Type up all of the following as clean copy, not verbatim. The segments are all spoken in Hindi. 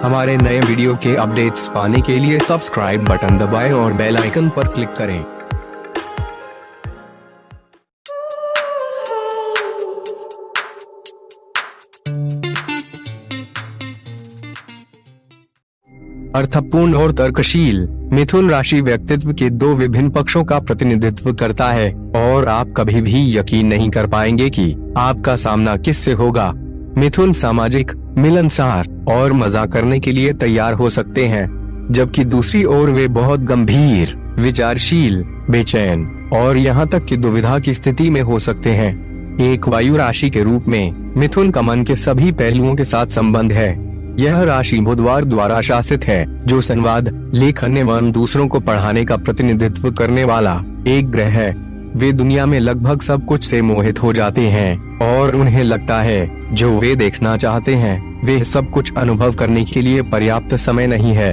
हमारे नए वीडियो के अपडेट्स पाने के लिए सब्सक्राइब बटन दबाएं और बेल आइकन पर क्लिक करें। अर्थपूर्ण और तर्कशील मिथुन राशि व्यक्तित्व के दो विभिन्न पक्षों का प्रतिनिधित्व करता है और आप कभी भी यकीन नहीं कर पाएंगे कि आपका सामना किससे होगा। मिथुन सामाजिक, मिलनसार और मजा करने के लिए तैयार हो सकते हैं, जबकि दूसरी ओर वे बहुत गंभीर, विचारशील, बेचैन और यहाँ तक कि दुविधा की स्थिति में हो सकते हैं। एक वायु राशि के रूप में मिथुन का मन के सभी पहलुओं के साथ संबंध है। यह राशि बुधवार द्वारा शासित है, जो संवाद, लेखन एवं दूसरों को पढ़ाने का प्रतिनिधित्व करने वाला एक ग्रह है। वे दुनिया में लगभग सब कुछ से मोहित हो जाते हैं और उन्हें लगता है जो वे देखना चाहते हैं वे सब कुछ अनुभव करने के लिए पर्याप्त समय नहीं है।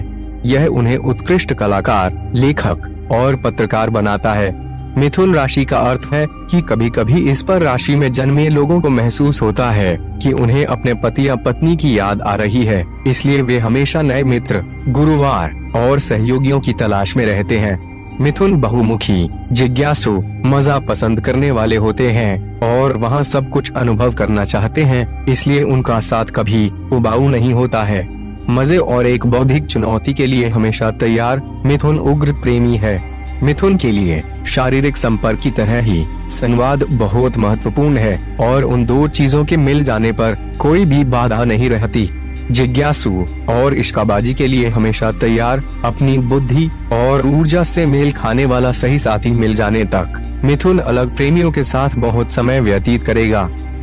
यह उन्हें उत्कृष्ट कलाकार, लेखक और पत्रकार बनाता है। मिथुन राशि का अर्थ है कि कभी कभी इस पर राशि में जन्मे लोगों को महसूस होता है कि उन्हें अपने पति या पत्नी की याद आ रही है, इसलिए वे हमेशा नए मित्र, गुरुवार और सहयोगियों की तलाश में रहते हैं। मिथुन बहुमुखी, जिज्ञासु, मजा पसंद करने वाले होते हैं और वहाँ सब कुछ अनुभव करना चाहते हैं, इसलिए उनका साथ कभी उबाऊ नहीं होता है। मजे और एक बौद्धिक चुनौती के लिए हमेशा तैयार मिथुन उग्र प्रेमी है। मिथुन के लिए शारीरिक संपर्क की तरह ही संवाद बहुत महत्वपूर्ण है और उन दो चीजों के मिल जाने पर कोई भी बाधा नहीं रहती। जिज्ञासु और इश्काबाजी के लिए हमेशा तैयार, अपनी बुद्धि और ऊर्जा से मेल खाने वाला सही साथी मिल जाने तक मिथुन अलग प्रेमियों के साथ बहुत समय व्यतीत करेगा।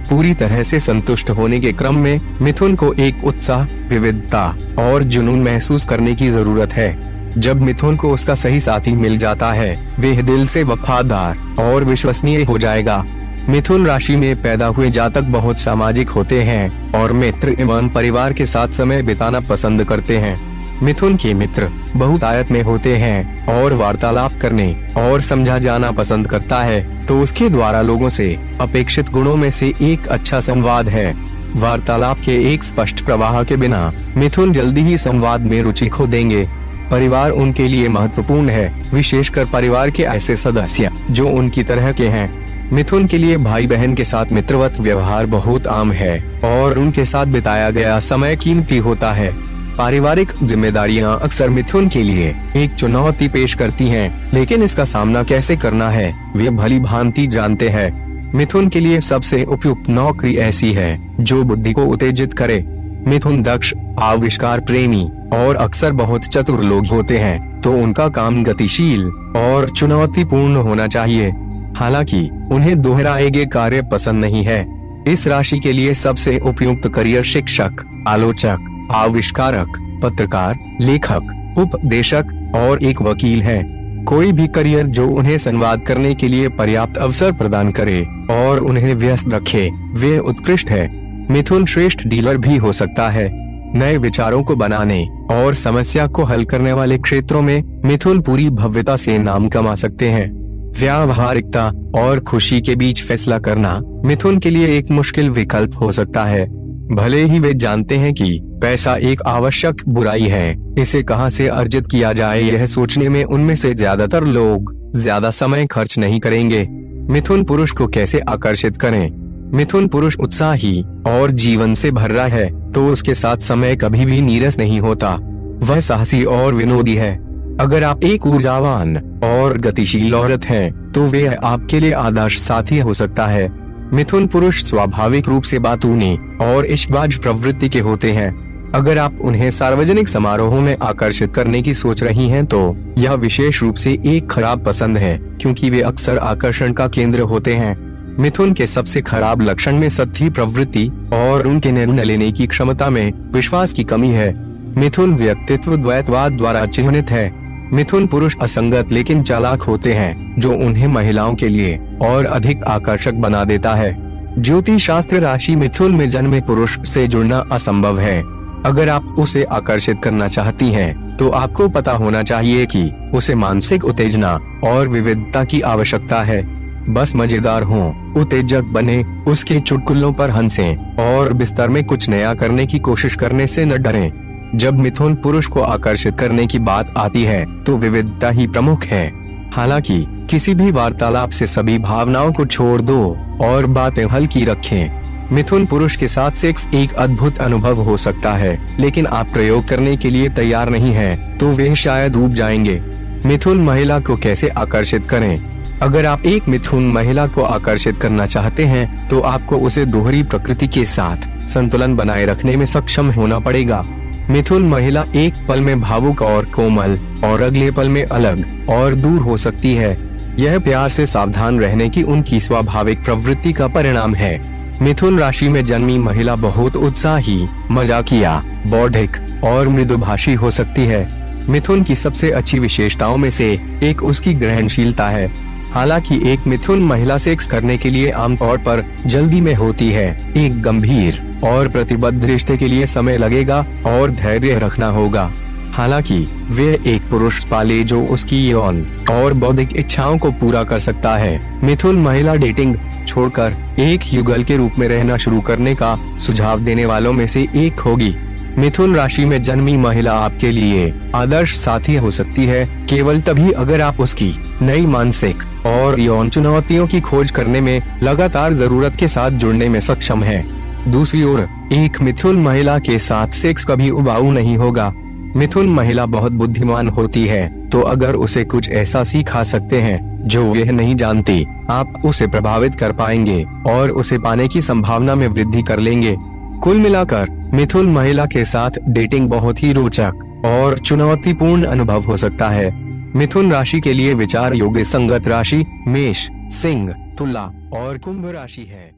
पूरी तरह से संतुष्ट होने के क्रम में मिथुन को एक उत्साह, विविधता और जुनून महसूस करने की जरूरत है। जब मिथुन को उसका सही साथी मिल जाता है, वे दिल से वफादार और विश्वसनीय हो जाएगा। मिथुन राशि में पैदा हुए जातक बहुत सामाजिक होते हैं और मित्र एवं परिवार के साथ समय बिताना पसंद करते हैं। मिथुन के मित्र बहुतायत में होते हैं और वार्तालाप करने और समझा जाना पसंद करता है, तो उसके द्वारा लोगों से अपेक्षित गुणों में से एक अच्छा संवाद है। वार्तालाप के एक स्पष्ट प्रवाह के बिना मिथुन जल्दी ही संवाद में रुचि खो देंगे। परिवार उनके लिए महत्वपूर्ण है, विशेषकर परिवार के ऐसे सदस्य जो उनकी तरह के हैं। मिथुन के लिए भाई बहन के साथ मित्रवत व्यवहार बहुत आम है और उनके साथ बिताया गया समय कीमती होता है। पारिवारिक जिम्मेदारियां अक्सर मिथुन के लिए एक चुनौती पेश करती हैं, लेकिन इसका सामना कैसे करना है वे भली भांति जानते हैं। मिथुन के लिए सबसे उपयुक्त नौकरी ऐसी है जो बुद्धि को उत्तेजित करे। मिथुन दक्ष, आविष्कार प्रेमी और अक्सर बहुत चतुर लोग होते हैं, तो उनका काम गतिशील और चुनौतीपूर्ण होना चाहिए। हालांकि उन्हें दोहराए गए कार्य पसंद नहीं है। इस राशि के लिए सबसे उपयुक्त करियर शिक्षक, आलोचक, आविष्कारक, पत्रकार, लेखक, उपदेशक और एक वकील है। कोई भी करियर जो उन्हें संवाद करने के लिए पर्याप्त अवसर प्रदान करे और उन्हें व्यस्त रखे, वे उत्कृष्ट है। मिथुन श्रेष्ठ डीलर भी हो सकता है। नए विचारों को बनाने और समस्या को हल करने वाले क्षेत्रों में मिथुन पूरी भव्यता से नाम कमा सकते हैं। व्यावहारिकता और खुशी के बीच फैसला करना मिथुन के लिए एक मुश्किल विकल्प हो सकता है। भले ही वे जानते हैं कि पैसा एक आवश्यक बुराई है, इसे कहां से अर्जित किया जाए यह सोचने में उनमें से ज्यादातर लोग ज्यादा समय खर्च नहीं करेंगे। मिथुन पुरुष को कैसे आकर्षित करें? मिथुन पुरुष उत्साही और जीवन से भर रहा है, तो उसके साथ समय कभी भी नीरस नहीं होता। वह साहसी और विनोदी है। अगर आप एक ऊर्जावान और गतिशील औरत हैं, तो वे आपके लिए आदर्श साथी हो सकता है। मिथुन पुरुष स्वाभाविक रूप से बातूनी और इश्कबाज प्रवृत्ति के होते हैं। अगर आप उन्हें सार्वजनिक समारोहों में आकर्षित करने की सोच रही हैं, तो यह विशेष रूप से एक खराब पसंद है, क्योंकि वे अक्सर आकर्षण का केंद्र होते हैं। मिथुन के सबसे खराब लक्षण में सत्ती प्रवृत्ति और उनके निर्णय लेने की क्षमता में विश्वास की कमी है। मिथुन व्यक्तित्व द्वैतवाद द्वारा चिन्हित है। मिथुन पुरुष असंगत लेकिन चालाक होते हैं, जो उन्हें महिलाओं के लिए और अधिक आकर्षक बना देता है। ज्योतिष शास्त्र राशि मिथुन में जन्मे पुरुष से जुड़ना असंभव है। अगर आप उसे आकर्षित करना चाहती हैं, तो आपको पता होना चाहिए कि उसे मानसिक उत्तेजना और विविधता की आवश्यकता है। बस मजेदार हों, उत्तेजक बने, उसके चुटकुलों पर हंसें और बिस्तर में कुछ नया करने की कोशिश करने से न डरें। जब मिथुन पुरुष को आकर्षित करने की बात आती है तो विविधता ही प्रमुख है। हालांकि किसी भी वार्तालाप से सभी भावनाओं को छोड़ दो और बातें हल्की रखें। मिथुन पुरुष के साथ सेक्स एक अद्भुत अनुभव हो सकता है, लेकिन आप प्रयोग करने के लिए तैयार नहीं हैं, तो वे शायद ऊब जाएंगे। मिथुन महिला को कैसे आकर्षित करें? अगर आप एक मिथुन महिला को आकर्षित करना चाहते हैं, तो आपको उसे दोहरी प्रकृति के साथ संतुलन बनाए रखने में सक्षम होना पड़ेगा। मिथुन महिला एक पल में भावुक और कोमल और अगले पल में अलग और दूर हो सकती है। यह प्यार से सावधान रहने की उनकी स्वाभाविक प्रवृत्ति का परिणाम है। मिथुन राशि में जन्मी महिला बहुत उत्साही, मजाकिया, बौद्धिक और मृदुभाषी हो सकती है। मिथुन की सबसे अच्छी विशेषताओं में से एक उसकी ग्रहणशीलता है। हालांकि एक मिथुन महिला सेक्स करने के लिए आमतौर पर जल्दी में होती है। एक गंभीर और प्रतिबद्ध रिश्ते के लिए समय लगेगा और धैर्य रखना होगा। हालांकि वे एक पुरुष पाले जो उसकी यौन और बौद्धिक इच्छाओं को पूरा कर सकता है। मिथुन महिला डेटिंग छोड़कर एक युगल के रूप में रहना शुरू करने का सुझाव देने वालों में से एक होगी। मिथुन राशि में जन्मी महिला आपके लिए आदर्श साथी हो सकती है, केवल तभी अगर आप उसकी नई मानसिक और यौन चुनौतियों की खोज करने में लगातार जरूरत के साथ जुड़ने में सक्षम है। दूसरी ओर, एक मिथुन महिला के साथ सेक्स कभी उबाऊ नहीं होगा। मिथुन महिला बहुत बुद्धिमान होती है, तो अगर उसे कुछ ऐसा सिखा सकते हैं जो वह नहीं जानती, आप उसे प्रभावित कर पाएंगे और उसे पाने की संभावना में वृद्धि कर लेंगे। कुल मिलाकर मिथुन महिला के साथ डेटिंग बहुत ही रोचक और चुनौतीपूर्ण अनुभव हो सकता है। मिथुन राशि के लिए विचार योग्य संगत राशि मेष, सिंह, तुला और कुंभ राशि है।